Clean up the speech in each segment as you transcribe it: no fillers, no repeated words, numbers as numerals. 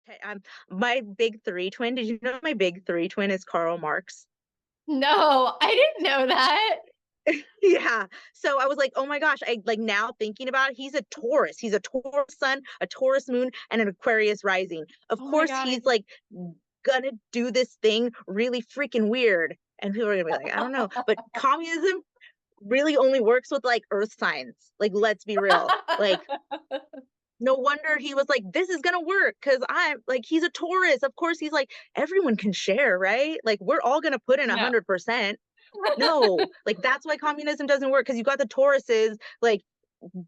Okay, my big three twin. Did you know my big three twin is Karl Marx? No, I didn't know that. Yeah. So I was like, oh my gosh, I like now thinking about it, he's a Taurus. He's a Taurus sun, a Taurus moon, and an Aquarius rising. Of Oh my course, god, he's like gonna do this thing really freaking weird. And people are gonna be like, I don't know. But communism really only works with like earth signs. Like, let's be real. Like, no wonder he was like, this is gonna work because I'm like, he's a Taurus. Of course, he's like, everyone can share, right? Like, we're all gonna put in No. 100%. No, like that's why communism doesn't work because you got the Tauruses like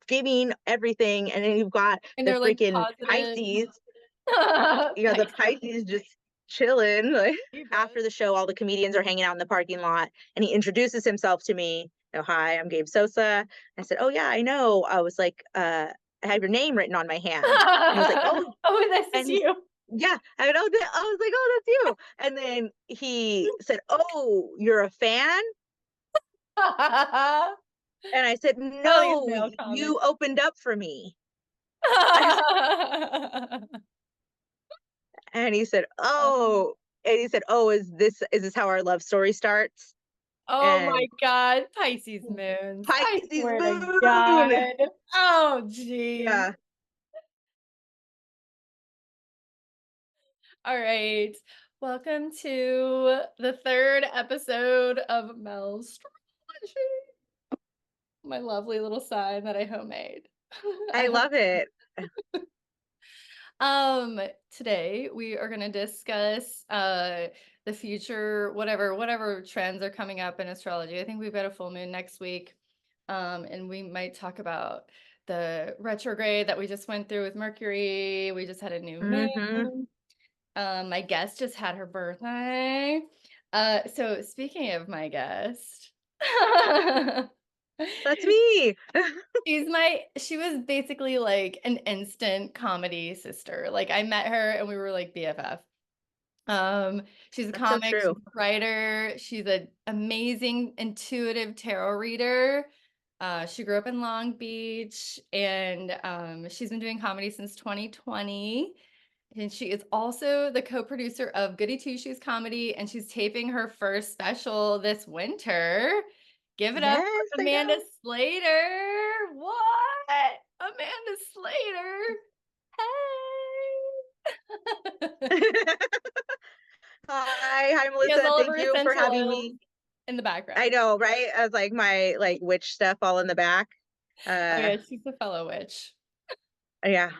giving everything, and then you've got And the they're, like, freaking positive. Pisces. The Pisces. Pisces just chilling. Like after Libras. the show, all the comedians are hanging out in the parking lot, and he introduces himself to me. Oh, hi, I'm Gabe Sosa. I said, oh yeah, I know. I was like, I have your name written on my hand, and he was like, oh, Oh, this is and he's you. yeah, I was like, oh, that's you. And then he said, oh, you're a fan. And I said, I like his "No, male comment. you opened up for me." And he said, "Oh." And he said, "Oh, is this how our love story starts?" Oh my And god, Pisces moons. I Pisces swear to moon. God. Oh, jeez. Yeah. All right. Welcome to the 3rd episode of Melstrology, my lovely little sign that I homemade. I I hope love it. um today we are going to discuss the future, whatever trends are coming up in astrology. I think we've got a full moon next week. And we might talk about the retrograde that we just went through with Mercury. We just had a new Mhm. moon. My guest just had her birthday. So speaking of my guest, That's me. she was basically like an instant comedy sister. Like I met her and we were like BFF. She's a That's so comic, she's true. a writer, she's an amazing intuitive tarot reader. She grew up in Long Beach and she's been doing comedy since 2020. And she is also the co-producer of Goody Two Shoes Comedy, and she's taping her first special this winter. Give it up Yes, for I Amanda know. Slater. What? Amanda Slater. Hey. Hi, She has Melissa. all of Thank her you for essential having oils me. in the I background. know, right? As like my like witch stuff all in the back. Oh Uh, yeah, she's a fellow witch. yeah.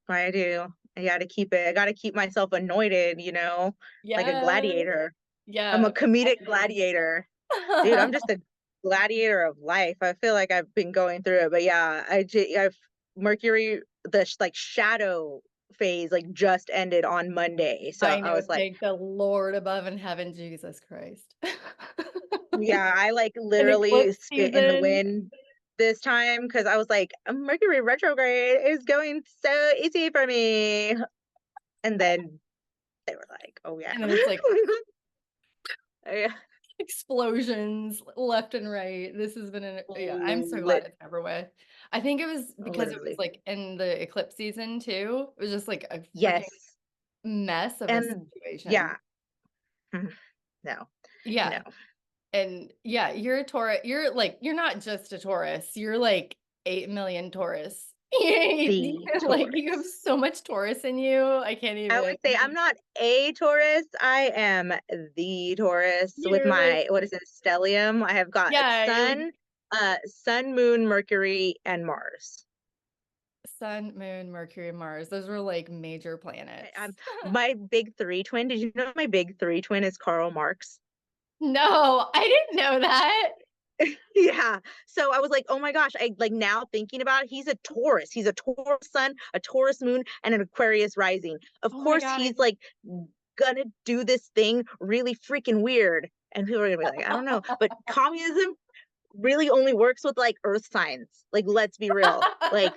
I do. I gotta keep it. I gotta keep myself anointed, like a Yeah, gladiator. I'm a yeah. comedic gladiator. Dude, I'm just a gladiator of life. I feel like I've been going through it, but yeah, I've Mercury, the like shadow phase, like just ended on Monday. So I I know, was like, thank the Lord above in heaven, Jesus Christ. yeah, I like An literally eclipse spit in the season. wind this time because I was like, Mercury retrograde is going so easy for me. And then they were like, "Oh, yeah." And then it's like Yeah. explosions left and right. This has been yeah, I'm so glad Lit it's over with. I think it was because it was literally. like in the eclipse season too. It was just like a freaking Yes, mess of a and situation. yeah. Mhm. No, no. Yeah. And yeah, you're a Taurus. You're like, you're not just a Taurus. You're like 8 million Taurus. The Like you have Taurus. so much Taurus in you. I can't I even. would say I'm not a Taurus, I am the Taurus with You're like, my what is it, stellium? I have got yeah, you're like Sun, Moon, Mercury, and Mars. Sun, Moon, Mercury, Mars. Those were like major planets. I'm my big 3 twin. Did you know my big 3 twin is Karl Marx? No, I didn't know that. Yeah. So I was like, oh my gosh, I like now thinking about it, he's a Taurus. He's a Taurus sun, a Taurus moon, and an Aquarius rising. Of Oh my course, God. he's like gonna do this thing really freaking weird. And people are gonna be like, I don't know. But communism really only works with like earth signs. Like, let's be real. Like,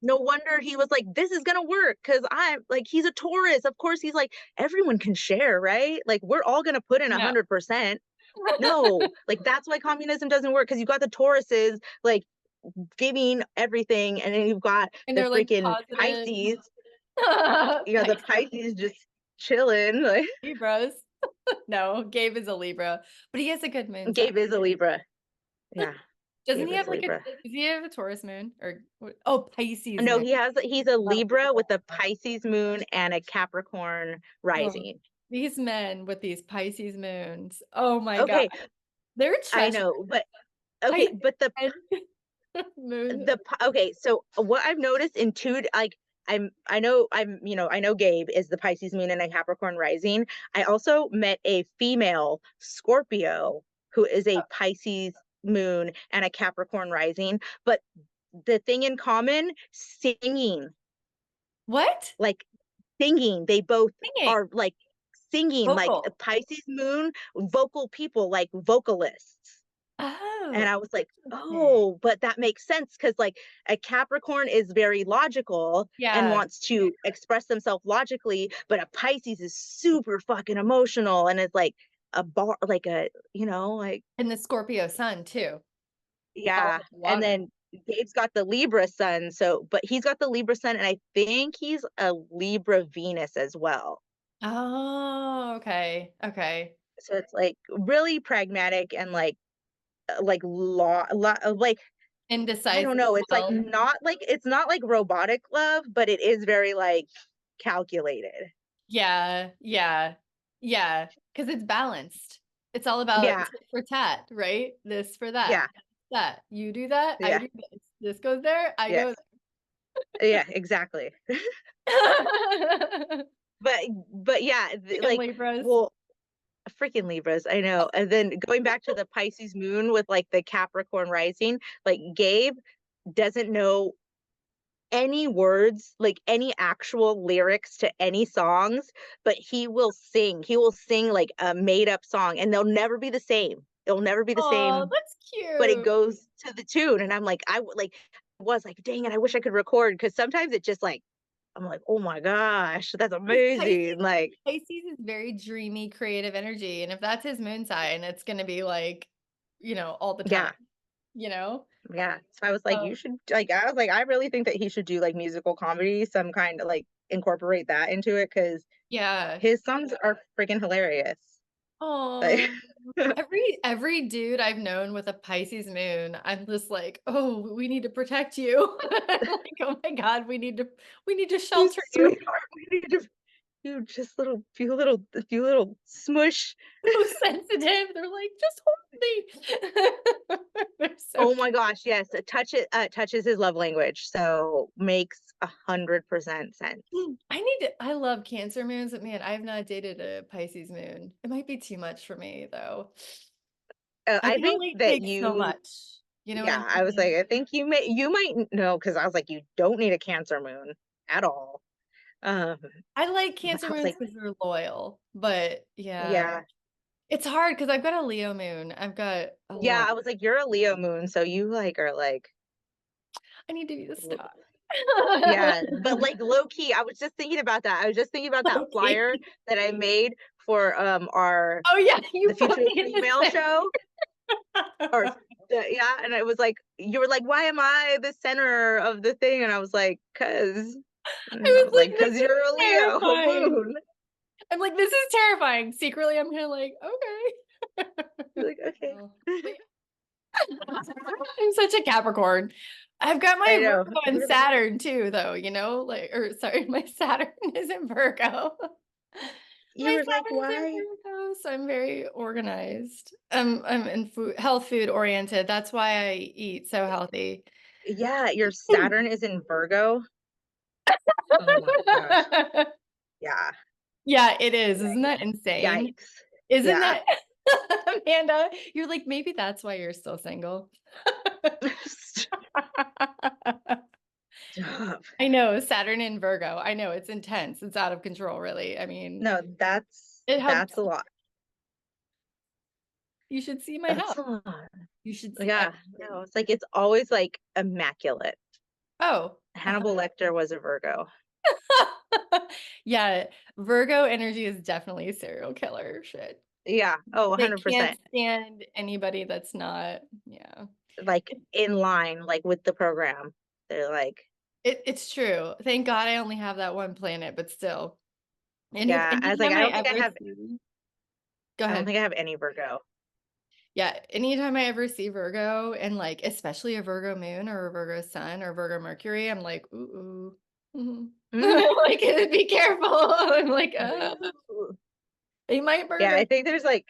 no wonder he was like, this is gonna work because I'm like, he's a Taurus. Of course, he's like, everyone can share, right? Like, we're all gonna put in No. 100%. No, like that's why communism doesn't work because you got the Tauruses like giving everything, and then you've got And the they're like freaking positive. Pisces. The Pisces, Pisces just chilling. Like Libras. No, Gabe is a Libra, but he has a good moon sign. Gabe is a Libra. Yeah, Doesn't Gabe he is have a like a Libra. does he have a Taurus moon or oh, Pisces No, moon. he's a Oh, Libra with a Pisces moon and a Capricorn oh, rising. these men with these Pisces moons. Oh my God. Okay, They're I treasure. know, but okay, Pisces but and moon. okay, so what I've noticed in like I know I know Gabe is the Pisces moon and a Capricorn rising. I also met a female Scorpio who is a Pisces moon and a Capricorn rising, but the thing in common, singing, What? like singing. They both Singing. are like singing, like a Vocal. Pisces moon, vocal people, like vocalists. And Oh, I was like, interesting. oh, but that makes sense because, like, a Capricorn is very logical and Yeah. wants to express themselves logically, but a Pisces is super fucking emotional and it's like a bar, like a, like, And the Scorpio sun too. All yeah. the And water. then Gabe's got the Libra sun. So, but he's got the Libra sun, and I think he's a Libra Venus as well. Oh, okay. Okay. So it's like really pragmatic and like like I don't Indecisive know. as It's like well. not like it's not like robotic love, but it is very like calculated. Yeah, yeah, yeah. Because it's balanced. It's all about Yeah, tit for tat, right? This for that. yeah, That. You do that, I yeah, do this. This goes there, I yes, go yeah, exactly. there. But yeah, Freaking like, Libras. well, freaking Libras, I know. And then going back to the Pisces moon with like the Capricorn rising, like Gabe doesn't know any words, like any actual lyrics to any songs, but he will sing. He will sing like a made up song and they'll never be the same. It'll never be the Oh, same, that's but it cute. goes to the tune. And I'm like, was like, dang it, I wish I could record because sometimes it just like, I'm like, oh my gosh, that's 'Cause amazing. Like, Pisces is very dreamy, creative energy. And if that's his moon sign, it's gonna be like, all the time, yeah, you know? yeah. So I was like, Oh, you should like, I was like, I really think that he should do like musical comedy, some kind of like incorporate that into it because yeah. his songs are freaking hilarious. Like, Oh, every dude I've known with a Pisces moon, I'm just like, oh, we need to protect you. Like, oh my God, we need to you shelter you. sweetheart, we need to you just a few little smush. So sensitive. They're like, just hold me. They're so Oh my gosh, yes, touches his love language, so makes 100% sense. I love Cancer moons, but man, I have not dated a Pisces moon. It might be too much for me though. I I can think only that take so you much. You know what yeah, I'm I was like, saying? I think you might know because I was like, you don't need a Cancer moon at all. Um, I like but Cancer I was moons like, because they're loyal, but yeah, yeah, it's hard because I've got a Leo moon. I've got a yeah, lot. I was like, you're a Leo moon, so you like are like I need to be the star. yeah, but like low key, I was just thinking about that. I was just thinking about that Okay. flyer that I made for our Oh yeah, the you put future me in the female show or center. yeah, and I was like, you were like, why am I the center of the thing? And I was like, I and I was was like, like, this cause is you're a Leo terrifying. moon. I'm like, this is terrifying. Secretly, I'm kind of like, okay. You're like, okay. No. But I'm such a Capricorn. I've got I my know. Virgo and Saturn too, though, like, or sorry, my Saturn is in Virgo. You My were like, Saturn is in why? Virgo, so I'm very organized. I'm in food oriented. That's why I eat so healthy. Yeah, your Saturn is in Virgo. Oh my gosh. Yeah. Yeah, it is. Isn't that Yikes. insane? Yikes. Isn't Yeah. that Amanda? You're like, maybe that's why you're still single. Stop. I know, Saturn in Virgo. I know it's intense. It's out of control, really. I mean, No, it that's helps. a lot. You should see my That's house. a lot. You should see Yeah. everything. No, it's like it's always like immaculate. Oh. Hannibal Lecter was a Virgo. Yeah, Virgo energy is definitely a serial killer shit. Yeah. Oh, They can't 100%. stand anybody that's not, yeah. Like in line, like with the program. They're like, It's true. Thank God I only have that one planet, but still. Yeah, I was like, Anytime I ever see Go I don't ahead. think I have any Virgo. Yeah, anytime I ever see Virgo and, like, especially a Virgo moon or a Virgo sun or Virgo Mercury, I'm like, "Ooh, ooh." Mhm. Mhm. Like, be careful. I'm like, Like, ooh. they might Yeah, murder." I think there's like,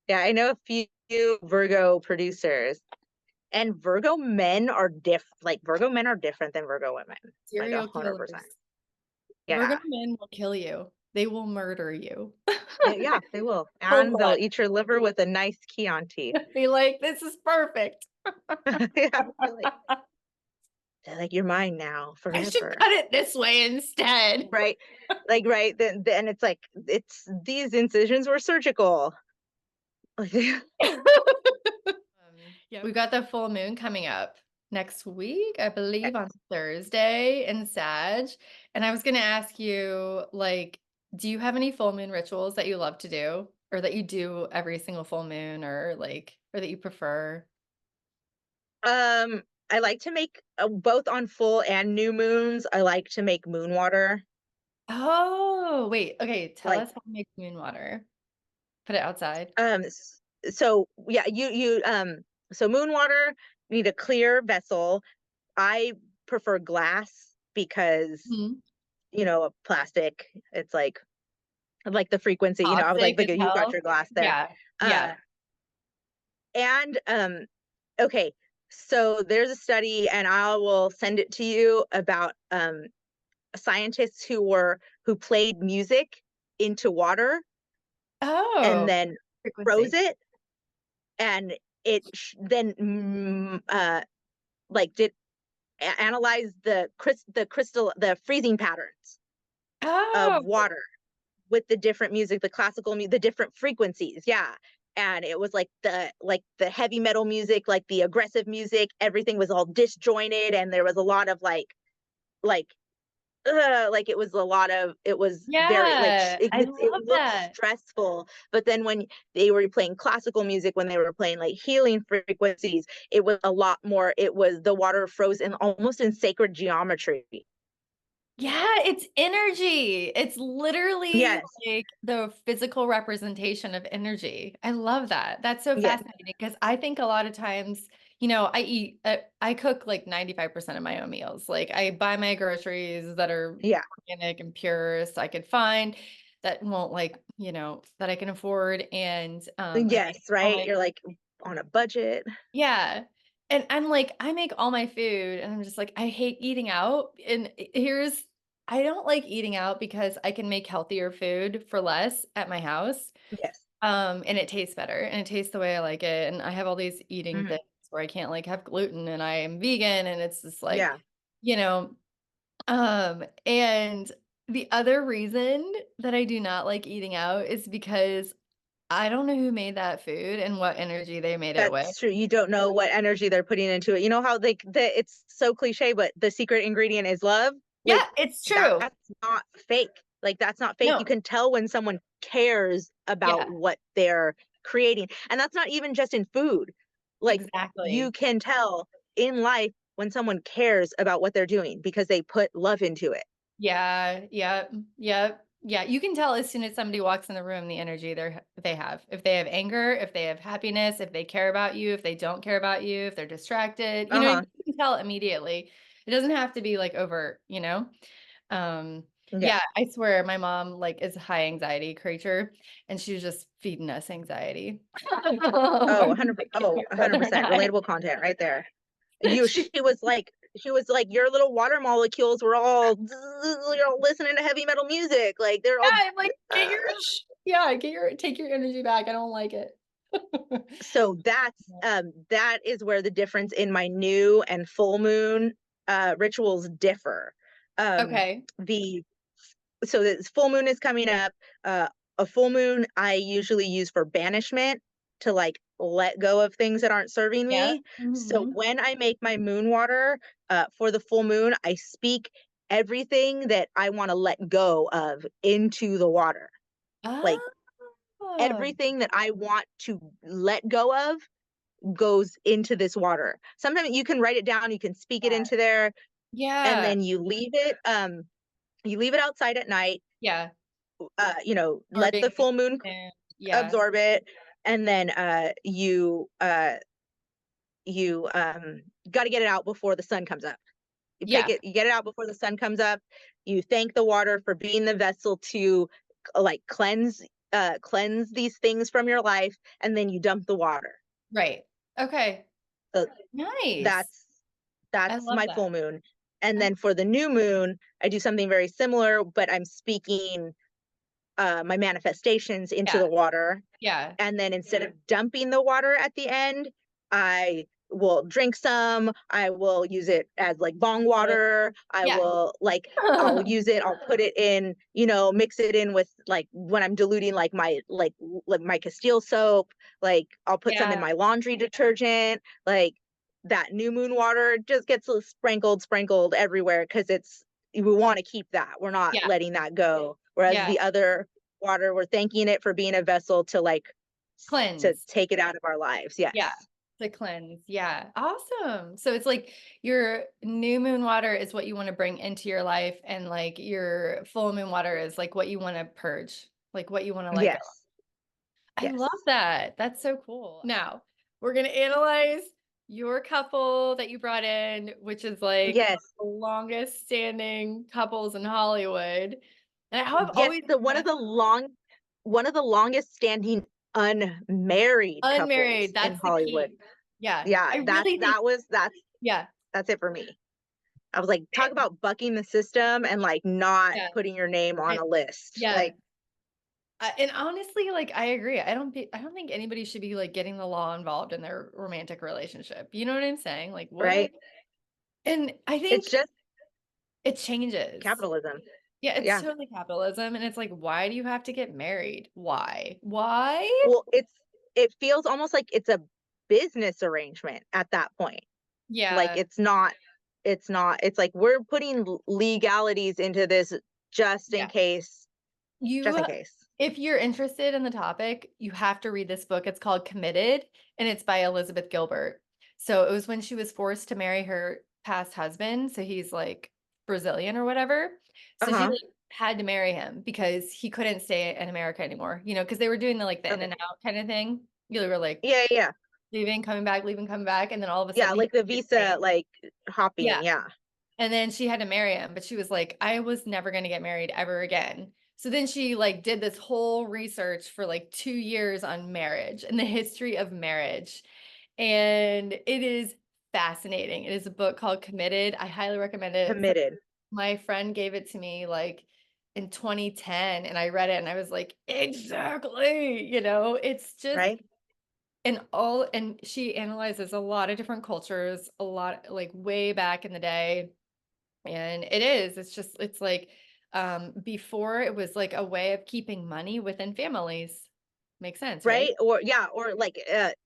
yeah, I know a few Virgo producers, and Virgo men are different than Virgo women, like Serial 100%. killers. Virgo Yeah. men will kill you. They will murder you. Yeah, they will, For and they'll what? eat your liver with a nice Chianti. Be like, "This is perfect. Yeah, they're like, "You're mine now, I should forever." cut it this way instead." Right? Like, right, then it's like, it's these incisions were surgical. Like, Yeah, we've got the full moon coming up next week, I believe on Thursday in Sag. And I was going to ask you, like, do you have any full moon rituals that you love to do or that you do every single full moon or like, or that you prefer? um, I like to make, both on full and new moons, I like to make moon water. Oh, wait. Okay. Tell Like, us how to make moon water. Put it outside. so yeah, so moon water, you need a clear vessel. I prefer glass because, Mhm. a plastic, it's like the frequency, I was Toxic like, as you've got hell. your glass there. Yeah. Yeah. Uh, and okay, so there's a study, and I will send it to you about scientists who played music into water and Oh, then froze frequency. it, and then like did analyze the freezing patterns of Oh, water with the different music, the the different frequencies. Yeah. And it was like the heavy metal music, like the aggressive music, everything was all disjointed, and there was a lot of like like it was very yeah. I it love looked that. stressful. But then when they were playing classical music, when they were playing like healing frequencies, it was a lot more, it was the water froze in almost in sacred geometry. Yeah, it's energy. It's literally Yes. like the physical representation of energy. I love that. That's so Yes. fascinating because I think a lot of times, I cook like 95% of my own meals. Like I buy my groceries that are Yeah. organic and pure so I could find that won't that I can afford. And I make Yes, all right? my You're like on a budget. yeah. And I'm like, I make all my food and I'm just like, I hate eating out. And I don't like eating out because I can make healthier food for less at my house. Yes. And it tastes better and it tastes the way I like it. And I have all these eating Mhm. things where I can't like have gluten and I am vegan and it's just like, Yeah. you know, and the other reason that I do not like eating out is because I don't know who made that food and what energy they made it with. That's true. You don't know what energy they're putting into it. You know how it's so cliche, but the secret ingredient is love? Yeah, Like, it's true. that's not fake. Like, that's not fake. You No, can tell when someone cares about yeah, what they're creating. And that's not even just in food. Like, you exactly. can tell in life when someone cares about what they're doing because they put love into it. Yeah, yeah, yeah, yeah. You can tell as soon as somebody walks in the room the energy they have. If they have anger, if they have happiness, if they care about you, if they don't care about you, if they're distracted, Uh-huh. you can tell immediately. It doesn't have to be like overt. Yeah. Yeah, I swear my mom like is a high anxiety creature and she was just feeding us anxiety. Oh, My 100 brother and 100% I. relatable content right there. She was like your little water molecules were all you're all listening to heavy metal music. Like they're Yeah, all I'm like, "Get your yeah, take your energy back, I don't like it." so Yeah. that is where the difference in my new and full moon rituals differ. Okay. The So this full moon is coming up. A full moon I usually use for banishment, to like let go of things that aren't serving Yeah. me. So Mhm. when I make my moon water for the full moon, I speak everything that I want to let go of into the water. Like Oh. everything that I want to let go of goes into this water. Sometimes you can write it down, you can speak it Yeah. into there. and Yeah. then you leave it outside at night, Yeah. let the Absorbing full moon and yeah. absorb it, and then you got to get it out before the sun comes up. Yeah. You get it out before the sun comes up. You thank the water for being the vessel to like cleanse these things from your life, and then you dump the water. Right. Okay. So Nice. that's I that's love my that. full moon. And Oh, then for the new moon, I do something very similar, but I'm speaking my manifestations into yeah. the water. Yeah. And then instead of dumping the water at the end, I will drink some. I will use it as like bong Good. water. Yeah. I'll use it, I'll put it in, mix it in with like when I'm diluting like my Castile soap, like I'll put some in Yeah. my laundry detergent, like that new moon water just gets sprinkled everywhere because we want to keep that. We're not Yeah. letting that go. Whereas Yeah. the other water, we're thanking it for being a vessel to to Cleanse. take it out of our lives. Yes. Yeah. To cleanse. Yeah. Awesome. So it's like your new moon water is what you want to bring into your life, and like your full moon water is like what you want to purge, like what you want to let go. Yes. I Yes. love that. That's so cool. Now, we're going to analyze your couple that you brought in, which is like Yes. the longest standing couples in Hollywood. And how I've Yes. always The been one of the longest standing unmarried unmarried. couples in That's the Hollywood. key. Yeah. Yeah, I really think, yeah. that's it for me. I was like, talk about bucking the system and like not Yeah. putting your name on And, a list. yeah. Like, And honestly, like I agree. I don't think anybody should be like getting the law involved in their romantic relationship. You know what I'm saying? Like what? right? And I It's think just it changes. capitalism. Yeah, it's Yeah. totally capitalism, and it's like, why do you have to get married? Why? Why? Well, it feels almost like it's a business arrangement at that point. Like Yeah, it's like we're putting legalities into this just in yeah. case, just You, in case. if you're interested in the topic, you have to read this book. It's called Committed, and it's by Elizabeth Gilbert. So it was when she was forced to marry her past husband. So he's like Brazilian or whatever. So she Uh-huh. like had to marry him because he couldn't stay in America anymore, because they were doing the like the in Okay. and out kind of thing. You were like Yeah, yeah. leaving, coming back, and then all of a Yeah, sudden he like the could stay. visa like Yeah. hopping, yeah. And then she had to marry him, but she was like, I was never going to get married ever again. So then she like did this whole research for like 2 years on marriage and the history of marriage. And it is fascinating. It is a book called Committed. I highly recommend it. Committed, My friend gave it to me like in 2010, and I read it and I was like, exactly. It's just right? and she analyzes a lot of different cultures, a lot like way back in the day. And it's like, before it was like a way of keeping money within families. Makes sense, right? Right? Or yeah, or like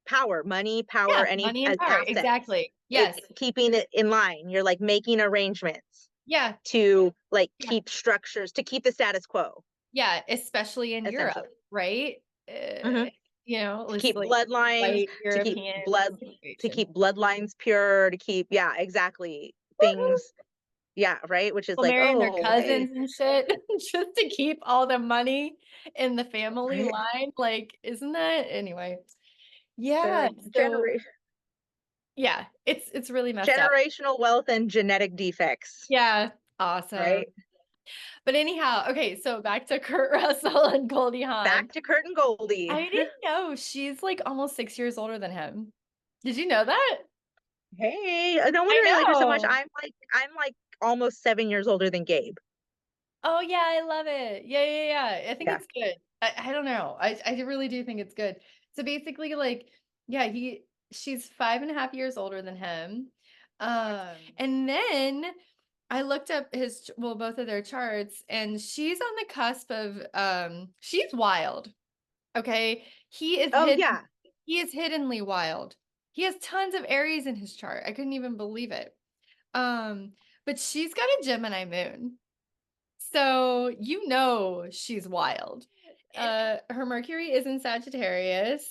power, money, power, Yeah, any money and as power. assets. Exactly. Yes. Keeping it in line. You're like making arrangements Yeah. to like Yeah. keep structures, to keep the status quo, Yeah. Especially in Europe, essentially. right? Hmm. To It's keep like bloodlines, white to keep European blood, to situation. keep bloodlines pure, to keep, yeah, exactly. Woohoo! Things, yeah, right? Which is People like, marrying their oh, hey, cousins and shit just to keep all the money in the family right? line. Like, isn't that anyway? Yeah. The So yeah, it's really messed up. generational wealth and genetic defects, Yeah, awesome. right? But anyhow, okay, so back to Kurt Russell and Goldie Hawn. Back to Kurt and Goldie. I didn't know she's like almost 6 years older than him. Did you know that? Hey, no I wonder I like her so much. know. I'm like almost 7 years older than Gabe. Oh yeah, I love it. Yeah, yeah, yeah. I think Yeah. it's good. I don't know. I really do think it's good. So basically, like, yeah, she's 5.5 years older than him. And then I looked up both of their charts, and she's on the cusp of she's wild. Okay. Oh yeah. He is hiddenly wild. He has tons of Aries in his chart. I couldn't even believe it. Um, but she's got a Gemini moon. So she's wild. Her Mercury is in Sagittarius.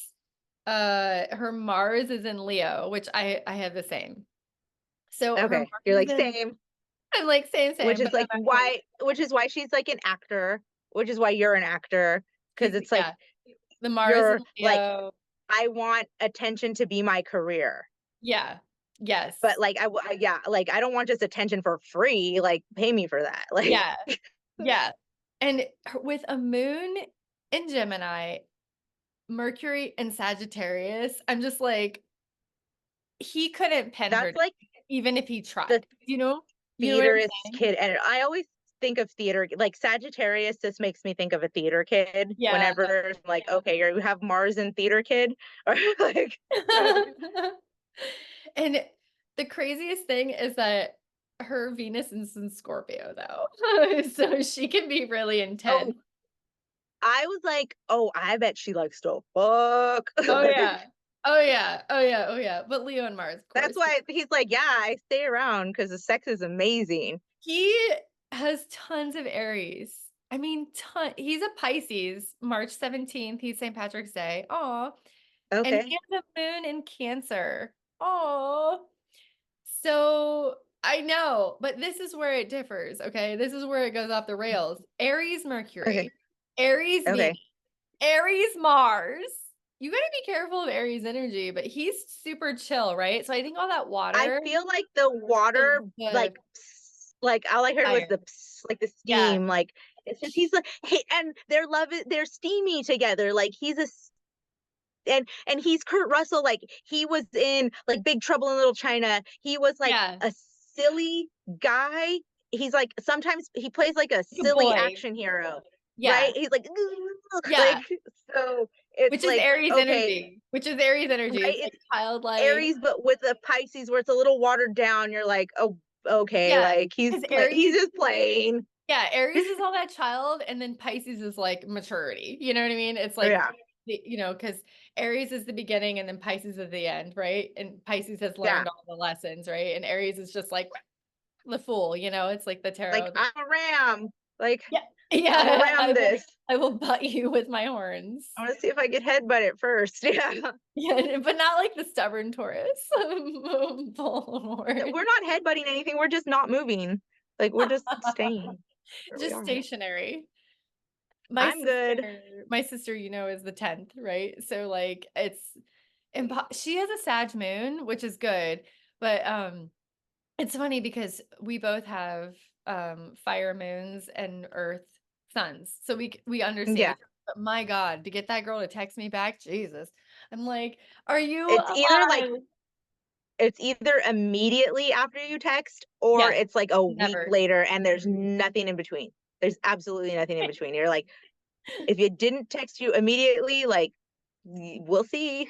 Her Mars is in Leo, which I have the same. So her Okay. Mars You're is like in same. I'm like, same, but I'm actually which is why she's like an actor, which is why you're an actor, because he's it's like yeah, the Mars you're and like, Leo. I want attention to be my career. Yeah. But Yes. like yeah, like I don't want just attention for free. Like pay me for that. Like Yeah. Yeah. And with a moon in Gemini, Mercury in Sagittarius, I'm just like, he couldn't pen her that's down, like even if he the tried. You know? You know what I'm theaterist saying? kid, and I always think of theater like Sagittarius. Just makes me think of a theater kid. Yeah. Whenever I'm like, okay, you have Mars and theater kid, or like, And the craziest thing is that her Venus is in Scorpio though. So she can be really oh, intense. I was like, oh, I bet she likes to fuck. Oh Like, yeah. Oh yeah. Oh yeah. Oh yeah. But Leo and Mars, of that's course. why he's like, yeah, I stay around because the sex is amazing. He has tons of Aries. I mean, he's a Pisces, March 17th. He's St. Patrick's Day. Oh, and Okay, he has a moon in Cancer. Oh, so I know, but this is where it differs. Okay. This is where it goes off the rails. Aries, okay, Mercury, Aries, Venus, okay. Aries, Mars. You got to be careful of Aries energy, but he's super chill, right? So I think all that I water feel like the is water, the like, like all I heard was fire. the like the Yeah. steam. Like it's just he's like, hey, and they're steamy together. Like he's a and he's Kurt Russell. Like he was in like Big Trouble in Little China. He was like Yeah. a silly guy. He's like sometimes he plays like a Good silly boy. action hero, right? Yeah. He's like Yeah. like so it's Which is like Aries okay, energy, which is Aries energy. right? It's like It's childlike. Aries, but with a Pisces where it's a little watered down. You're like, oh, okay, Yeah. like Because he's Aries just playing. yeah, Aries is all that child, and then Pisces is like maturity. You know what I mean? It's like Yeah, because Aries is the beginning and then Pisces is the end, right? And Pisces has yeah. learned all the lessons, right? And Aries is just like the fool, it's like the Like tarot. I'm a ram. Like Yeah. I'm gonna Yeah. ram this. I will butt you with my horns. I want to see if I get headbutt it first. Yeah. Yeah, but not like the stubborn Taurus. Bullhorn. We're not headbutting anything. We're just not moving. Like we're just staying where we Just are. stationary. I'm good. My sister, is the 10th, right? So like it's she has a Sag moon, which is good, but it's funny because we both have fire moons and earth suns. So we understand Yeah. each other. But my God, to get that girl to text me back, Jesus. I'm like, are you It's either like alive? it's either immediately after you text or Yes, it's like a week never. later and there's nothing in between. There's absolutely nothing in between. You're like, if it didn't text you immediately, like we'll see.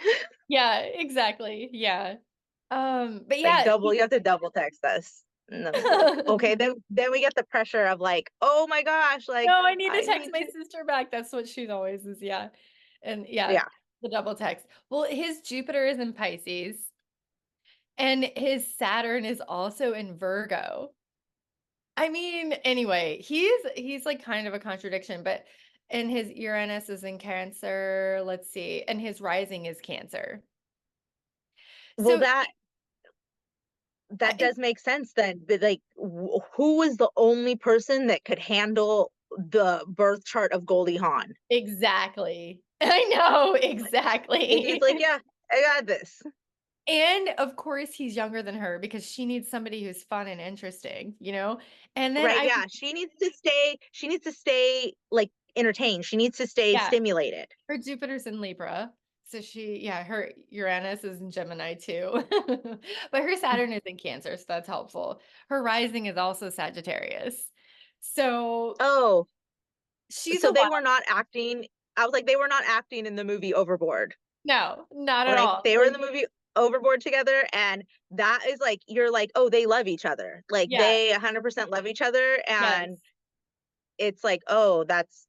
Yeah, exactly. Yeah. But Like yeah, double, you have to double text us. And then we're like, okay, then we get the pressure of like, oh my gosh, like no, I need to I text need my to sister back. That's what she's always is, yeah. And yeah, yeah. the double text. Well, his Jupiter is in Pisces and his Saturn is also in Virgo. I mean, anyway, he's like kind of a contradiction, but and his Uranus is in Cancer, let's see, and his rising is Cancer. Well, So that it, does make sense then. But like who was the only person that could handle the birth chart of Goldie Hawn? exactly. I know, And he's exactly. like, yeah, I got this. And of course, he's younger than her because she needs somebody who's fun and interesting. And then Right? Yeah, she needs to stay like entertained. She needs to stay yeah, stimulated. her Jupiter's in Libra. So her Uranus is in Gemini too. But her Saturn is in Cancer, so that's helpful. Her rising is also Sagittarius. So Oh, she's so a they wild. were not acting. I was like, they were not acting in the movie Overboard. No, not at Like all. they were in Like, the movie Overboard together, and that is like you're like, oh, they love each other. Like yeah, they 100% love each other, and yes. it's like, oh, that's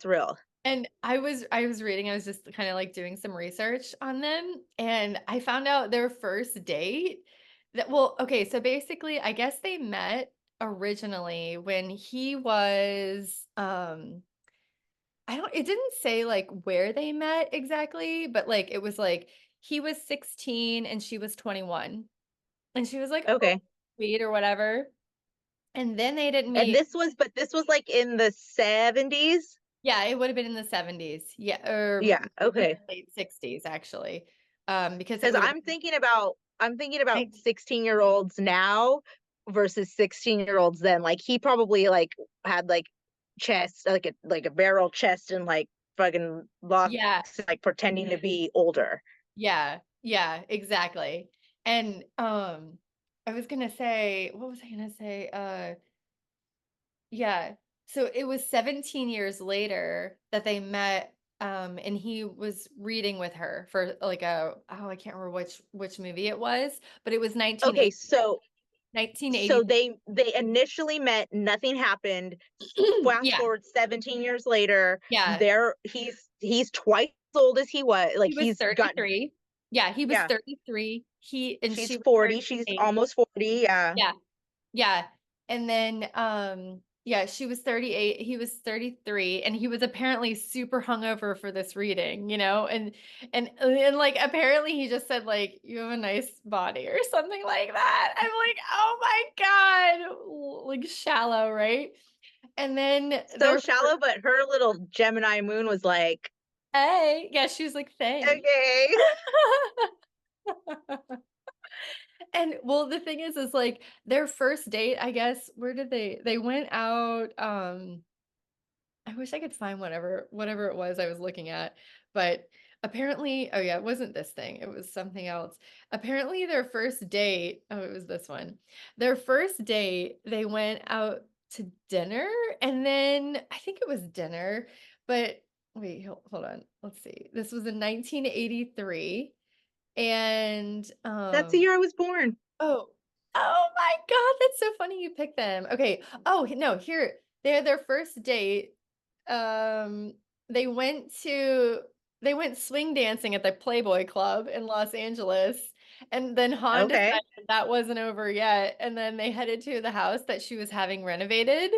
real. And I was reading, I was just kind of like doing some research on them, and I found out their first date okay, so basically I guess they met originally when he was I don't it didn't say like where they met exactly, but like it was like he was 16 and she was 21. And she was like, "Oh, Okay. sweet," or whatever. And then they didn't And meet. this was like in the 70s? Yeah, it would have been in the 70s. Yeah, or Yeah, okay. late 60s actually. Because it Because would have been I'm thinking about 19. 16-year-olds now versus 16-year-olds then. Like he probably like had like chest, like a barrel chest and like fucking locks, Yeah, like pretending to be older. yeah, yeah, exactly. And I was gonna say, what was I gonna say? Yeah. So it was 17 years later that they met, and he was reading with her for like I can't remember which movie it was, but it was Okay, 1980. so 1980. they initially met, nothing happened. Fast Yeah, forward 17 years later, yeah. there he's twice as old as he was. Like He was he's got 33. Yeah, he was yeah, 33. she's She was 40, she's 38. almost 40, yeah. Yeah. Yeah, and then, yeah, she was 38, he was 33, and he was apparently super hungover for this reading, and, like, apparently he just said, like, "You have a nice body," or something like that. I'm like, "Oh my god," like, shallow, right? And then So their fir shallow, but her little Gemini moon was like, hey, yeah, she was like, "Thanks." okay. And well, the thing is like their first date, I guess, where did they went out, I wish I could find whatever it was I was looking at, but apparently oh yeah, it wasn't this thing, it was something else. Apparently their first date oh, it was this one. Their first date, they went out to dinner, and then I think it was dinner, but wait, hold on. Let's see. This was in 1983, and, That's the year I was born. oh. Oh my god, that's so funny you picked them. Okay. Oh, no, here, they're their first date. Um, they went to they went swing dancing at the Playboy Club in Los Angeles, and then Hawn Okay. decided that wasn't over yet, and then they headed to the house that she was having renovated.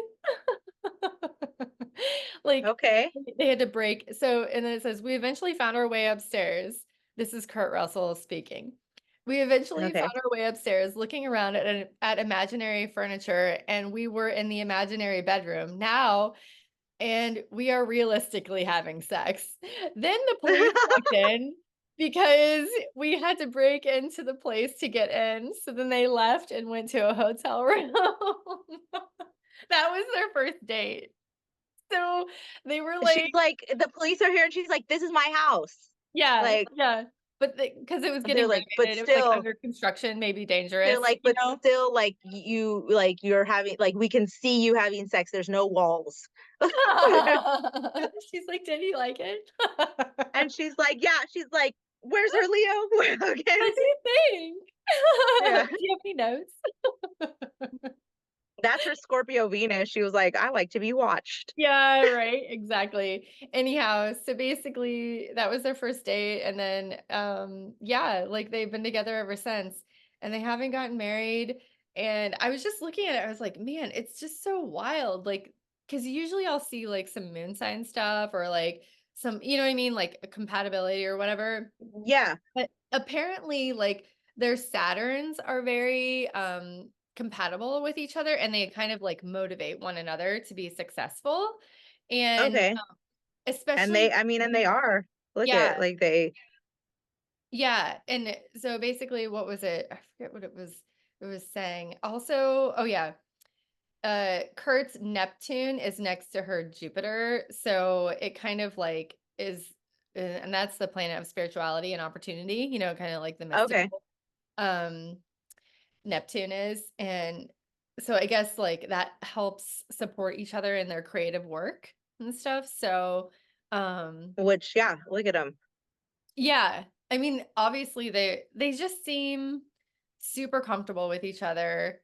Like, Okay. they had to break and then it says, "We eventually found our way upstairs." This is Kurt Russell speaking. "We eventually Okay. found our way upstairs, looking around at imaginary furniture, and we were in the imaginary bedroom now, and we are realistically having sex. Then the police walked in because we had to break into the place to get in, so then they left and went to a hotel room." That was their first date. So, they were She's like like, the police are here, and she's like, this is my house. yeah, Like, yeah, but because it was they're getting like, but renovated, it was, like, still, under construction, maybe they're dangerous, like, but still, like you're having, like, we can see you having sex. There's no walls. She's like, "Did he like it?" And she's like, yeah, she's like, where's her Leo? Okay. "What do you think? Yeah. Do you have any notes?" That's her Scorpio Venus. She was like, I like to be watched. Yeah, right, exactly. Anyhow, so basically that was their first date, and then, yeah, like, they've been together ever since, and they haven't gotten married, and I was just looking at it, I was like, "Man, it's just so wild," like, because usually I'll see, like, some moon sign stuff or, like, some you know what I mean, like, a compatibility or whatever, Yeah. but apparently, like, their Saturns are very, compatible with each other, and they kind of, like, motivate one another to be successful, and, Okay. And especially and they are. Look at, yeah, like, they, yeah, and so basically, what was it? I forget what it was saying. Also oh, yeah, Kurt's Neptune is next to her Jupiter, so it kind of, like, is and that's the planet of spirituality and opportunity, kinda like the okay. mystical, um Neptune is, and so I guess, like, that helps support each other in their creative work and stuff, so, Which, yeah, look at them. yeah, I mean, obviously, they just seem super comfortable with each other,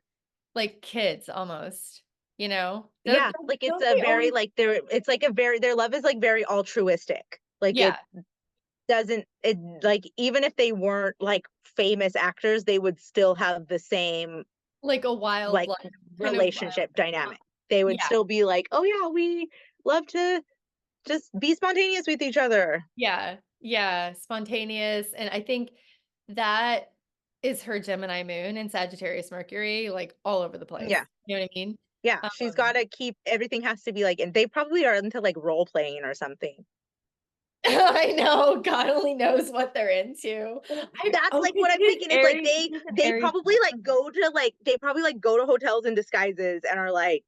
like kids almost, you know? Don't Yeah, don't like, it's don't a they very, always like, it's like a very, their love is, like, very altruistic. Like, yeah, it like, even if they weren't, like, famous actors, they would still have the same, like a wild, like, like, kind of wild relationship dynamic. They would yeah. still be like, "Oh, yeah, we love to just be spontaneous with each other." Yeah, yeah, spontaneous, and I think that is her Gemini moon and Sagittarius Mercury, like, all over the Yeah. place, You know what I mean? Yeah, she's Um, gotta keep everything has to be, like, and they probably are into, like, role playing or something. I know, God only knows what they're into. I That's, oh, like, 'cause what I'm thinking is, like, he's an they Aries probably, like, they probably, like, go to hotels in disguises and are, like,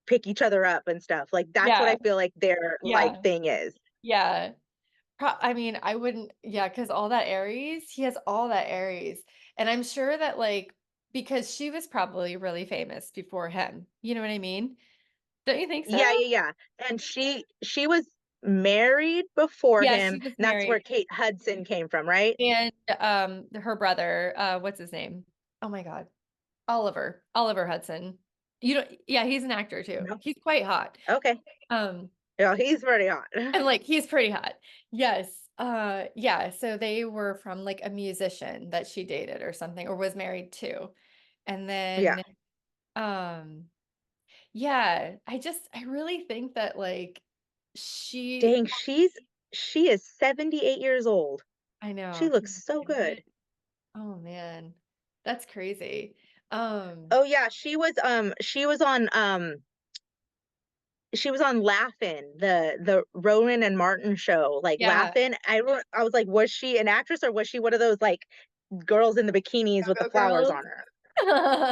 pick each other up and stuff. Like, that's what yeah, I feel like their, like, yeah, thing is. yeah. I mean, I wouldn't yeah, because all that Aries, he has all that Aries, and I'm sure that, like because she was probably really famous before him, you know what I mean? Don't you think Yeah, so? yeah, yeah, and she was married before Yeah, him, she was and that's married, where Kate Hudson came from, right? and, her brother, what's his name? Oh my god. Oliver Hudson. You don't yeah, he's an actor too. No. He's quite hot. Okay. Um, Yeah, he's pretty hot. and, like, he's pretty hot. Yes, yeah, so they were from, like, a musician that she dated or something or was married to, and Yeah. then, um, yeah, I really think that, like, she Dang, she is 78 years old. I She know, can looks you so believe good. it? Oh, man. That's crazy. Um, Oh, yeah, she was on Laugh-In, the Rowan and Martin show, like, yeah, Laugh-In. I was like, was she an actress or was she one of those, like, girls in the bikinis with the Go-Go flowers Girls. on her?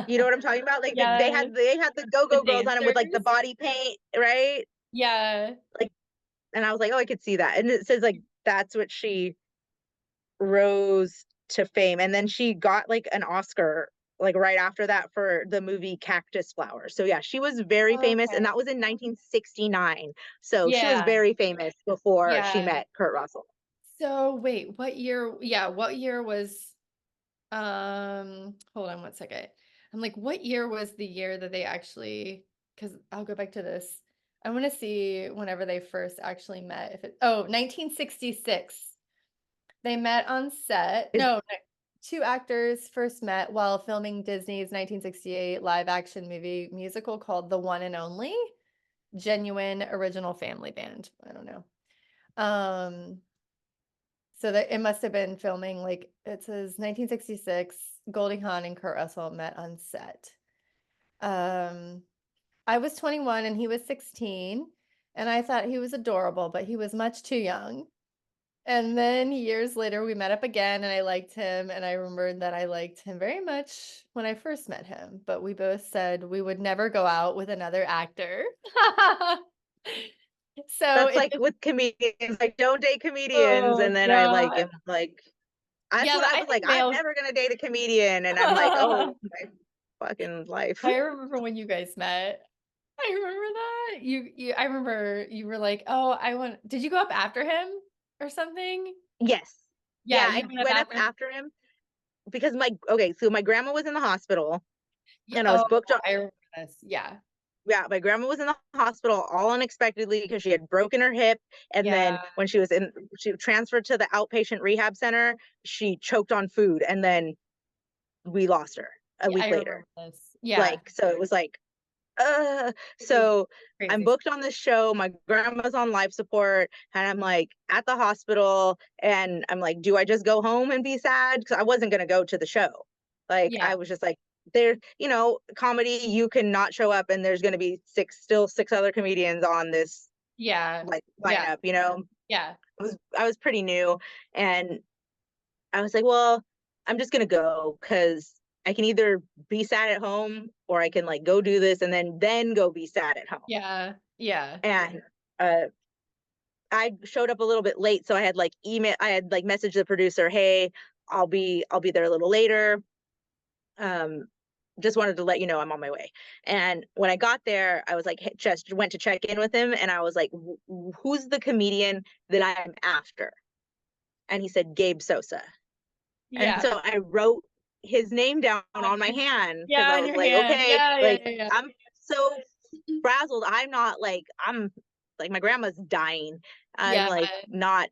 You know what I'm talking about? Like, Yes, they had the the go-go girls on 'em with, like, the dancers. body paint, right? Yeah. Like, and I was like, "Oh, I could see that." And it says, like, that's what she rose to fame, and then she got, like, an Oscar, like, right after that for the movie Cactus Flower. So, yeah, she was very famous, and Okay. that was in 1969. So, she was Yeah, very famous before she yeah. met Kurt Russell. So wait, what year was hold on one second. I'm like, what year was the year that they actually because I'll go back to this. I want to see whenever they first actually met. If it 1966. They met on set. Is No, two actors first met while filming Disney's 1968 live action movie musical called The One and Only Genuine Original Family Band. I don't know. Um, so that it must have been filming like it says 1966, Goldie Hawn and Kurt Russell met on set. Um, I was 21 and he was 16, and I thought he was adorable, but he was much too young. And then years later, we met up again, and I liked him, and I remembered that I liked him very much when I first met him, but we both said we would never go out with another actor. So That's it like just with comedians, like, don't date comedians, oh and then I, like, god. am like that's Yeah, what but I I was like, think "I'm males never gonna date a comedian," and I'm like, "Oh, my fucking life." I remember when you guys met. I remember that. I remember you were like, "Oh, I want" did you go up after him or something? Yes. Yeah, Yeah, you I went up went up after him? after him because my grandma was in the hospital, Yeah, and I was oh, booked on I remember this. Yeah. yeah, my grandma was in the hospital all unexpectedly because she had broken her hip, and then Yeah. when she transferred to the outpatient rehab center, she choked on food, and then we lost her a Yeah, I week remember later. this. Yeah. Like, so it was like, uh, It was so I'm crazy. booked on this show. My grandma's on life support, and I'm like at the hospital, and I'm like, do I just go home and be sad? Because I wasn't gonna go to the show. Like, Yeah. I was just like, comedy, you can not show up, and there's gonna be six other comedians on this Yeah. like Yeah. lineup. Yeah. I was pretty new, and I was like, well, I'm just gonna go because I can either be sad at home or I can like go do this and then go be sad at home. Yeah. Yeah. And uh I showed up a little bit late, so I had like messaged the producer, hey, I'll be there a little later. Um just wanted to let you know I'm on my way. And when I got there, I was like, hey, just went to check in with him, and I was like, who's the comedian that I'm after? And he said, Gabe Sosa. And Yeah. so I wrote his name down On on my your hand because yeah, I on was your like, hand. okay, Yeah, yeah, like yeah, I'm so yeah. frazzled. I'm like my grandma's dying. I'm Yeah. like not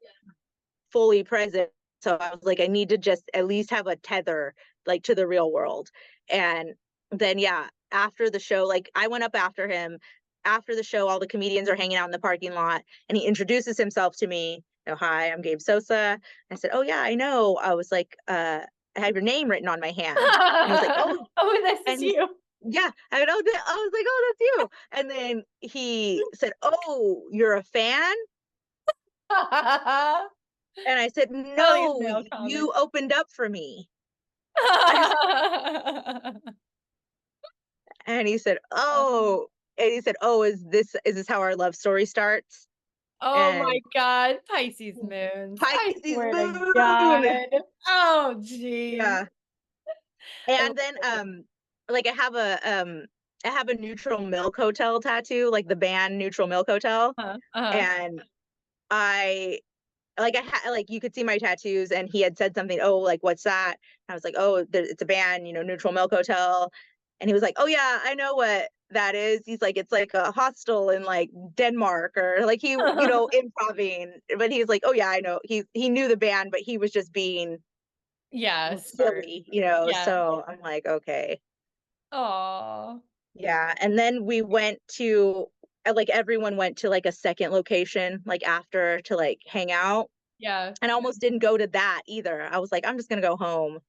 fully present. So I was like, I need to just at least have a tether like to the real world. And then yeah, after the show, like I went up after him. After the show, all the comedians are hanging out in the parking lot, and he introduces himself to me. Hi, I'm Gabe Sosa. I said, oh yeah, I know. I was like, I have your name written on my hand. And he was like, oh, Oh, this and is you. yeah, I know that I was like, "Oh, that's you." And then he said, "Oh, you're a fan?" And I said, Funniest "No, male comment. you opened up for me." And he said, Um, "Oh," and he said, "Oh, is this how our love story starts?" oh my And god, Pisces moons. I Pisces swear to moon. God. Oh, jeez. Yeah. I And then, love like I have a Neutral Milk Hotel tattoo, like the band Neutral Milk Hotel, uh-huh. and I like, you could see my tattoos, and he had said something, "Oh, like, what's that?" I was like, "Oh, it's a band, Neutral Milk Hotel." And he was like, "Oh, yeah, I know what that is." He's like, "It's like a hostel in, like, Denmark," or, like, improving, but he's like, "Oh, yeah, I know." He knew the band, but he was just being Yeah, smart. silly, Yeah. so I'm like, "Okay." Aw. Yeah, and then we went to like, everyone went to, like, a second location, like, after to, like, hang out, Yeah. and I almost didn't go to that either. I was like, "I'm just gonna go home."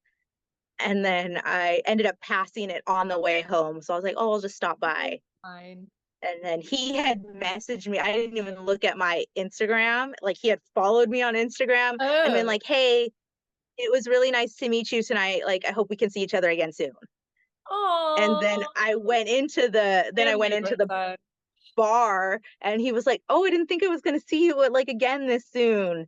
And then I ended up passing it on the way home, so I was like, "Oh, I'll just stop by." Fine. And then he had messaged me. I didn't even look at my Instagram. Like, he had followed me on Instagram and been Oh. like, "Hey, it was really nice to meet you tonight. Like, I hope we can see each other again soon." And then Aw. I went Handmade into with the that. bar, and he was like, "Oh, I didn't think I was gonna see you, like, again this soon."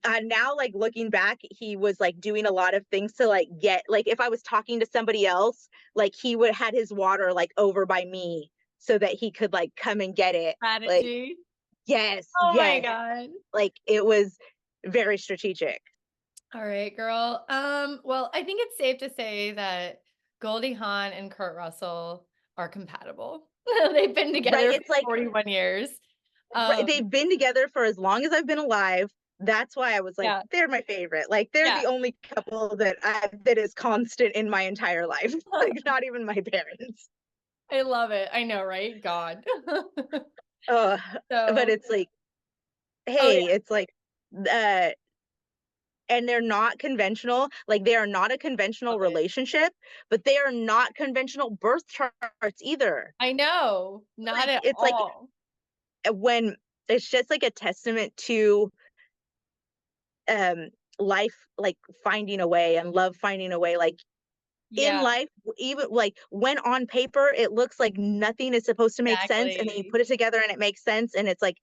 And now, like, looking back, he was, like, doing a lot of things to, like, get like, if I was talking to somebody else, like, he would had his water, like, over by me so that he could, like, come and get it. Like, Strategy. yes, Oh my yes. god. Like, it was very strategic, All right, girl. Well, I think it's safe to say that Goldie Hawn and Kurt Russell are compatible. They've been right? together for It's like 41 years. right, Um, they've been together for as long as I've been alive. That's why I was like, yeah, "They're my favorite." Like, they're yeah. the only couple that is constant in my entire life, like, not even my parents. I love it. I know, right? God. Ugh, but So, it's like, oh hey, yeah, it's like, uh and they're not conventional, like, they are not a love conventional it. relationship, but they are not conventional birth charts either. I know, not Like, at it's like, all. when it's just like a testament to, life, like, finding a way and love finding a way, like, in Yeah, life, even, like, when on paper, it looks like nothing is supposed to make sense, and then you exactly. put it together and it makes sense, and it's like,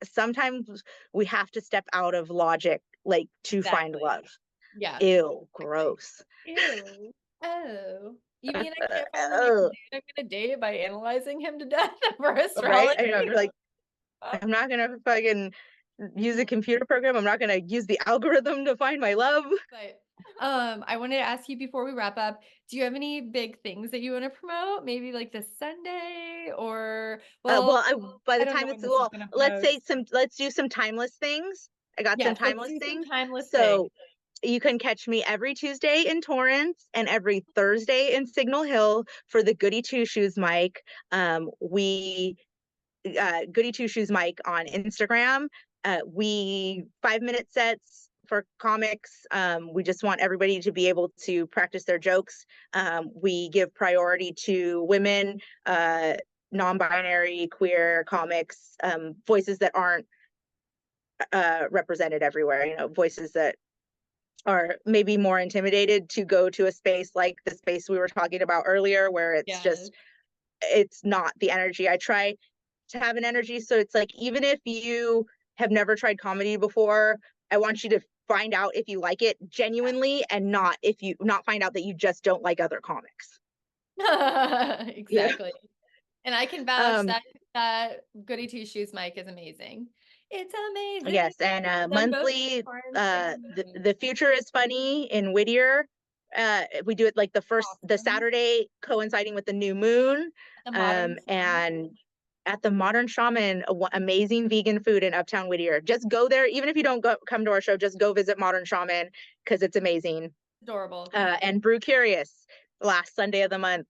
sometimes we have to step out of logic, like, to find love. Exactly. Yeah, Ew, exactly. gross. Ew. Oh. You mean I can't find the next Oh, dude I'm gonna date by analyzing him to death for right? astrology? I know, like, Uh, I'm not gonna fucking use a computer program. I'm not gonna use the algorithm to find my love. but, I wanted to ask you before we wrap up, do you have any big things that you wanna promote? Maybe, like, this Sunday or well, Well, by I the don't know time when it's this is well, gonna post. let's do some timeless things. I got some Yes, let's timeless do some things. timeless things. So you can catch me every Tuesday in Torrance and every Thursday in Signal Hill for the Goody Two Shoes mic. We Goody Two Shoes Mike on Instagram. We 5-minute sets for comics. We just want everybody to be able to practice their jokes. We give priority to women, non-binary, queer comics, voices that aren't represented everywhere. Voices that are maybe more intimidated to go to a space like the space we were talking about earlier, where Yes. it's not the energy. I try to have an energy. So it's like, even if you have never tried comedy before, I want you to find out if you like it genuinely, and not find out that you just don't like other comics. Yeah. Exactly. And I can vouch Um, that that Goody Two Shoes mic is amazing. It's amazing. yes. And Done both monthly, Torrance and the future is funny in Whittier. We do it like the awesome. Saturday coinciding with the new moon. The Modern Shaman. And at the Modern Shaman, amazing vegan food in Uptown Whittier. Just go there, even if you don't come to our show. Just go visit Modern Shaman because it's amazing. Adorable. And Brew Curious, last Sunday of the month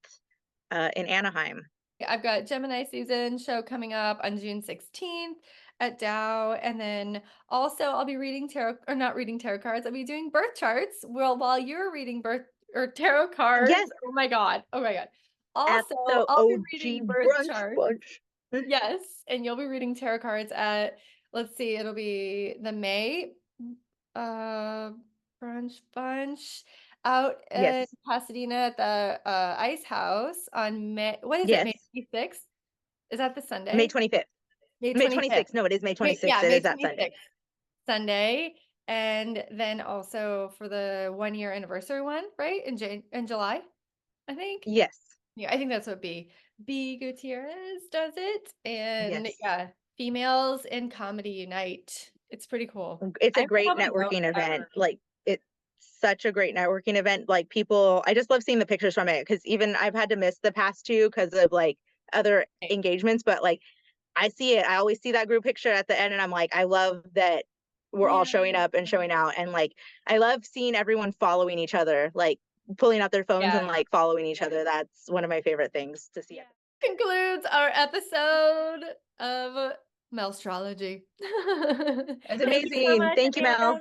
in Anaheim. I've got Gemini season show coming up on June 16th at Dow. And then also I'll be reading tarot or not reading tarot cards. I'll be doing birth charts. Well, while you're reading birth or tarot cards. Yes, Oh my god. Oh my god. at Also, the I'll be OG reading birth brunch charts. bunch. Yes, and you'll be reading tarot cards at, let's see, it'll be the May uh brunch bunch out in Yes, Pasadena at the Ice House on May, what is it, May yes. 26th? Is that the May Sunday? 25th. May May 25th. 26th. No, it is May May, 26th. yeah, It May is that Sunday. 26th, Sunday. And then also for the 1 year anniversary one, right? In July, I think. Yes. Yeah, I think that's what B Gutierrez does it. And Yes. yeah, females in comedy unite. It's pretty cool. It's a I great probably won't networking event. ever. Like, it's such a great networking event. Like, people I just love seeing the pictures from it because even I've had to miss the past 2 because of, like, other engagements, but, like, I see it. I always see that group picture at the end, and I'm like, I love that we're all Yeah. showing up and showing out, and, like, I love seeing everyone following each other, like, pulling out their phones and, Yeah. like, following each other. That's one of my favorite things to see. Yeah. Concludes our episode of Melstrology. It's Thank you so amazing. much, Thank you, Mel. Amanda.